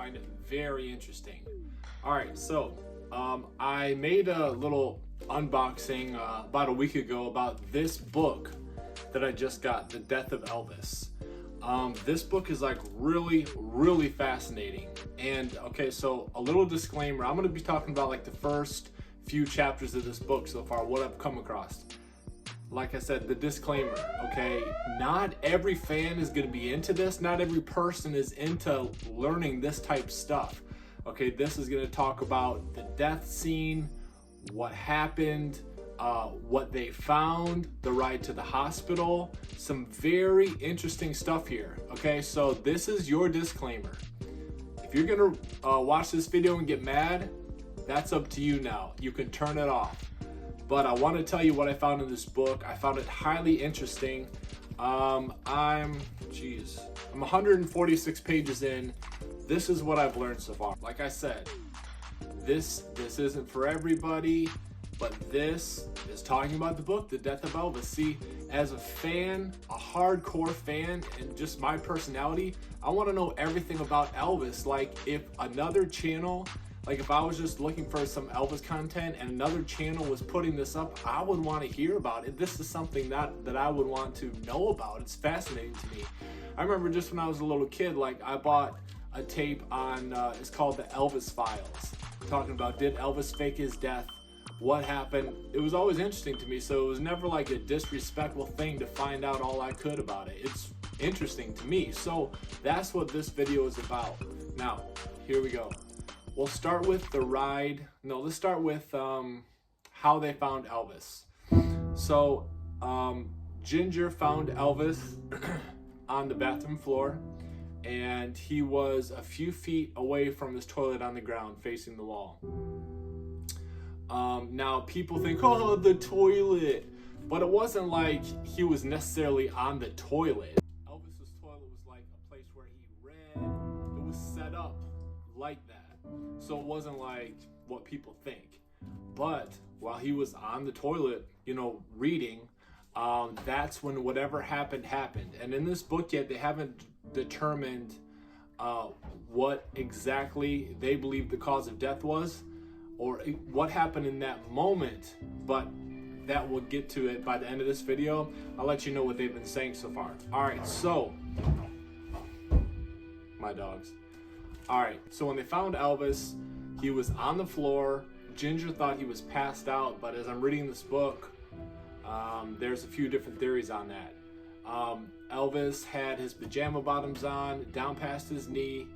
find it very interesting. All right, so I made a little unboxing about a week ago about this book that I just got, The Death of Elvis. This book is like really fascinating. And okay, so a little disclaimer, I'm going to be talking about like the first few chapters of this book so far, what I've come across. Like I said, the disclaimer, okay, not every fan is going to be into this. Not every person is into learning this type stuff. Okay, this is going to talk about the death scene, what happened, what they found, the ride to the hospital, some very interesting stuff here. Okay, so this is your disclaimer. If you're going to watch this video and get mad, that's up to you now. You can turn it off. But I want to tell you what I found in this book. I found it highly interesting. I'm 146 pages in. This is what I've learned so far. Like I said, this isn't for everybody, but this is talking about the book, The Death of Elvis. See, as a fan, a hardcore fan, and just my personality, I want to know everything about Elvis. Like if another channel, like if I was just looking for some Elvis content and another channel was putting this up, I would want to hear about it. This is something that I would want to know about. It's fascinating to me. I remember just when I was a little kid, like I bought a tape on, it's called the Elvis Files, talking about did Elvis fake his death? What happened? It was always interesting to me, so it was never like a disrespectful thing to find out all I could about it. It's interesting to me, so that's what this video is about. Now, here we go. We'll start with the ride. No, let's start with how they found Elvis. So, Ginger found Elvis on the bathroom floor, and he was a few feet away from his toilet on the ground facing the wall. Now people think, oh, the toilet, but it wasn't like he was necessarily on the toilet. Elvis's toilet was like a place where he read. It was set up like that. So it wasn't like what people think. But while he was on the toilet, reading, that's when whatever happened. And in this book yet, they haven't determined what exactly they believe the cause of death was, or what happened in that moment, but that we'll get to it by the end of this video. I'll let you know what they've been saying so far. All right, so, my dogs. All right, so when they found Elvis, he was on the floor. Ginger thought he was passed out, but as I'm reading this book, there's a few different theories on that. Elvis had his pajama bottoms on, down past his knee,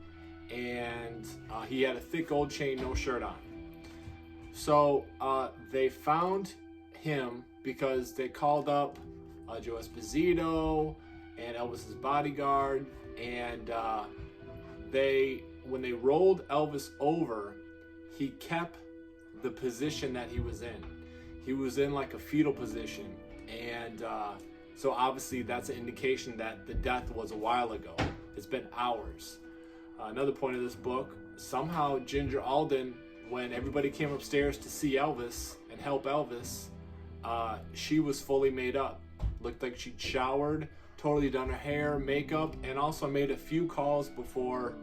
and he had a thick gold chain, no shirt on. So they found him because they called up Joe Esposito and Elvis's bodyguard, and when they rolled Elvis over, he kept the position that he was in. He was in like a fetal position, and so obviously that's an indication that the death was a while ago. It's been hours. Another point of this book, somehow Ginger Alden, when everybody came upstairs to see Elvis and help Elvis, she was fully made up. Looked like she'd showered, totally done her hair, makeup, and also made a few calls before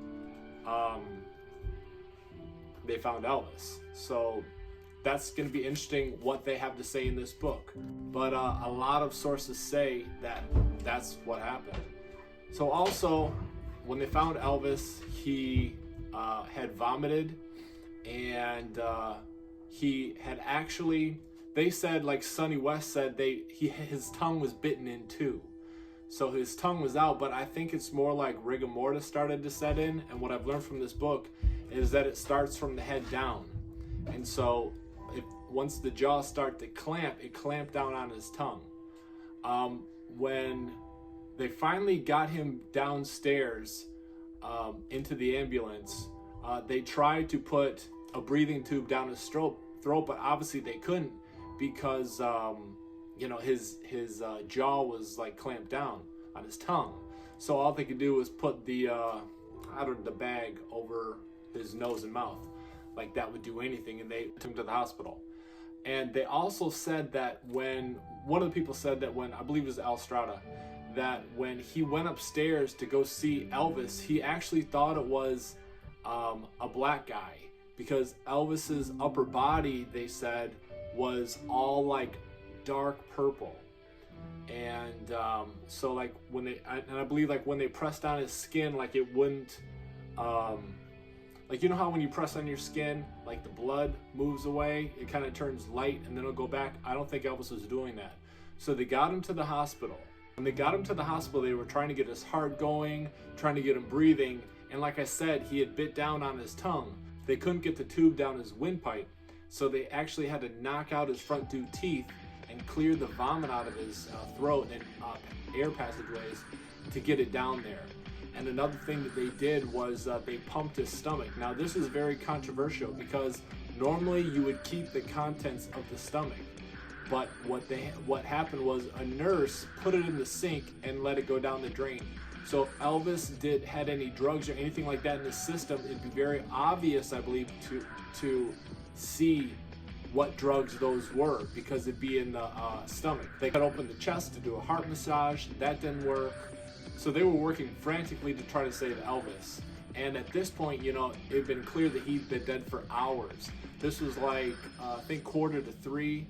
they found Elvis. So that's going to be interesting what they have to say in this book. But a lot of sources say that that's what happened. So also, when they found Elvis, he had vomited, and he had actually, they said, like Sonny West said, his tongue was bitten in two. So his tongue was out, but I think it's more like rigor mortis started to set in, and what I've learned from this book is that it starts from the head down. And so once the jaws start to clamp, it clamped down on his tongue. When they finally got him downstairs into the ambulance, they tried to put a breathing tube down his throat, but obviously they couldn't because his jaw was like clamped down on his tongue. So all they could do was put the bag over his nose and mouth. Like that would do anything, and they took him to the hospital. And they also said that one of the people said that when, I believe it was Al Strada, that when he went upstairs to go see Elvis, he actually thought it was a black guy, because Elvis's upper body, they said, was all like dark purple. And so like when they, and I believe like when they pressed on his skin, like it wouldn't, like, you know how when you press on your skin, like the blood moves away, it kind of turns light and then it'll go back? I don't think Elvis was doing that. So they got him to the hospital. When they got him to the hospital, they were trying to get his heart going, trying to get him breathing. And like I said, he had bit down on his tongue. They couldn't get the tube down his windpipe. So they actually had to knock out his front two teeth and clear the vomit out of his throat and air passageways to get it down there. And another thing that they did was they pumped his stomach. Now this is very controversial because normally you would keep the contents of the stomach. But what happened was a nurse put it in the sink and let it go down the drain. So if Elvis had any drugs or anything like that in his system, it'd be very obvious, I believe, to see what drugs those were, because it'd be in the stomach. They cut open the chest to do a heart massage. That didn't work. So they were working frantically to try to save Elvis. And at this point, you know, it'd been clear that he'd been dead for hours. This was like, I think 2:45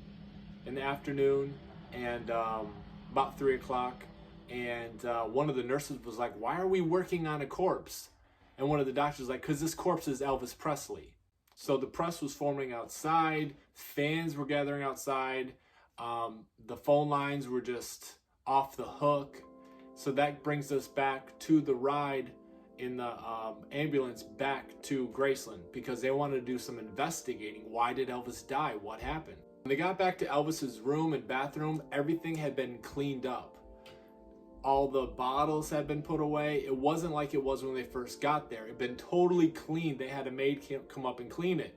in the afternoon, and about 3 o'clock. And one of the nurses was like, "Why are we working on a corpse?" And one of the doctors was like, "Because this corpse is Elvis Presley." So the press was forming outside, fans were gathering outside, the phone lines were just off the hook. So that brings us back to the ride in the ambulance back to Graceland, because they wanted to do some investigating. Why did Elvis die? What happened? When they got back to Elvis's room and bathroom, everything had been cleaned up. All the bottles had been put away. It wasn't like it was when they first got there. It had been totally cleaned. They had a maid come up and clean it.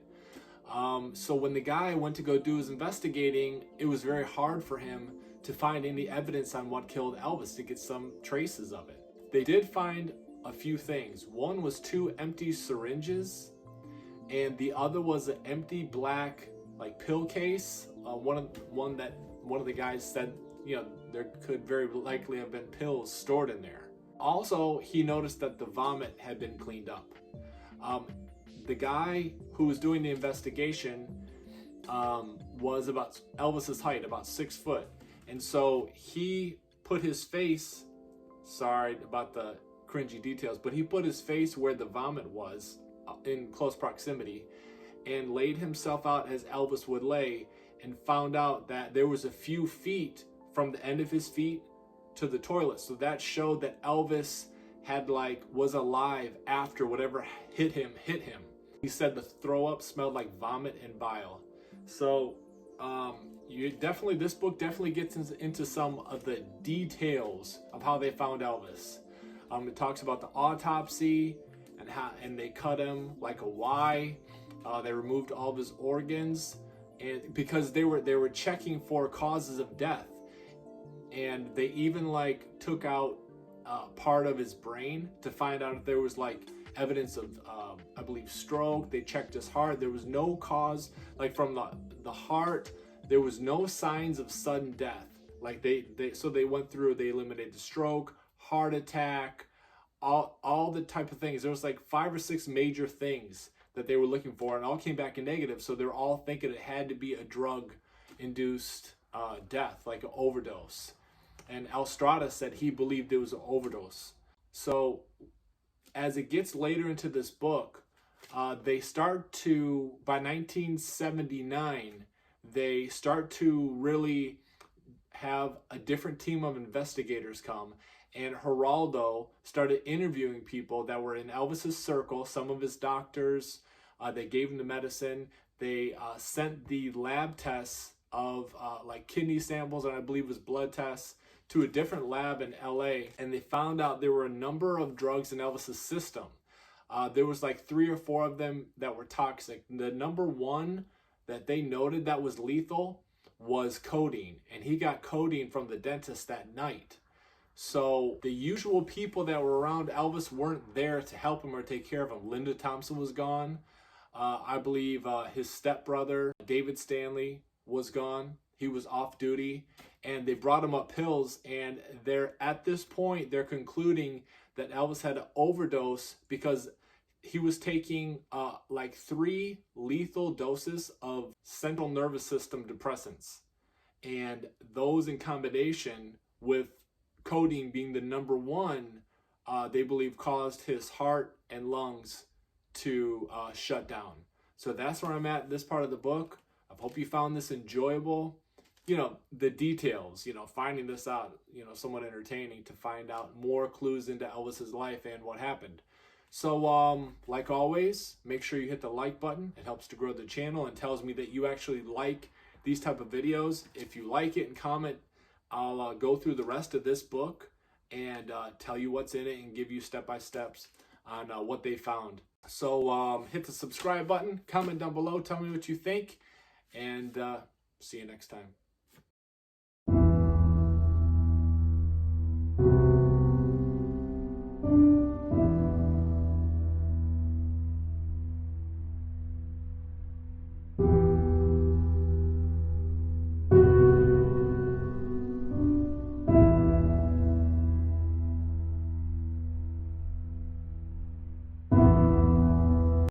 So when the guy went to go do his investigating, it was very hard for him to find any evidence on what killed Elvis, to get some traces of it. They did find a few things. One was 2 empty syringes, and the other was an empty black like pill case. One of the guys said, you know, there could very likely have been pills stored in there. Also, he noticed that the vomit had been cleaned up. The guy who was doing the investigation was about Elvis's height, about 6 foot. And so he put his face, sorry about the cringy details, but he put his face where the vomit was in close proximity and laid himself out as Elvis would lay, and found out that there was a few feet from the end of his feet to the toilet. So that showed that Elvis was alive after whatever hit him. He said the throw up smelled like vomit and bile. So this book definitely gets into some of the details of how they found Elvis. It talks about the autopsy and they cut him like a Y. They removed all of his organs, and because they were checking for causes of death, and they even like took out part of his brain to find out if there was like evidence of I believe stroke. They checked his heart. There was no cause, like from the heart, there was no signs of sudden death. Like so they went through, they eliminated the stroke, heart attack, all the type of things. There was like 5 or 6 major things that they were looking for, and all came back in negative. So they're all thinking it had to be a drug-induced death, like an overdose. And Alstrada said he believed it was an overdose. So as it gets later into this book, they start to, by 1979, they start to really have a different team of investigators come. And Geraldo started interviewing people that were in Elvis's circle, some of his doctors. They gave him the medicine. They sent the lab tests of like kidney samples, and I believe it was blood tests, to a different lab in LA. And they found out there were a number of drugs in Elvis's system. There was like 3 or 4 of them that were toxic. The number one that they noted that was lethal was codeine. And he got codeine from the dentist that night. So the usual people that were around Elvis weren't there to help him or take care of him. Linda Thompson was gone. I believe his stepbrother, David Stanley, was gone. He was off duty. And they brought him up pills. And at this point, they're concluding that Elvis had an overdose because he was taking like 3 lethal doses of central nervous system depressants. And those in combination with codeine being the number one, they believe caused his heart and lungs to shut down. So that's where I'm at in this part of the book. I hope you found this enjoyable. You know, the details, you know, finding this out, you know, somewhat entertaining to find out more clues into Elvis's life and what happened. So, like always, make sure you hit the like button. It helps to grow the channel and tells me that you actually like these type of videos. If you like it and comment, I'll go through the rest of this book and tell you what's in it and give you step-by-steps on what they found. So hit the subscribe button, comment down below, tell me what you think, and see you next time.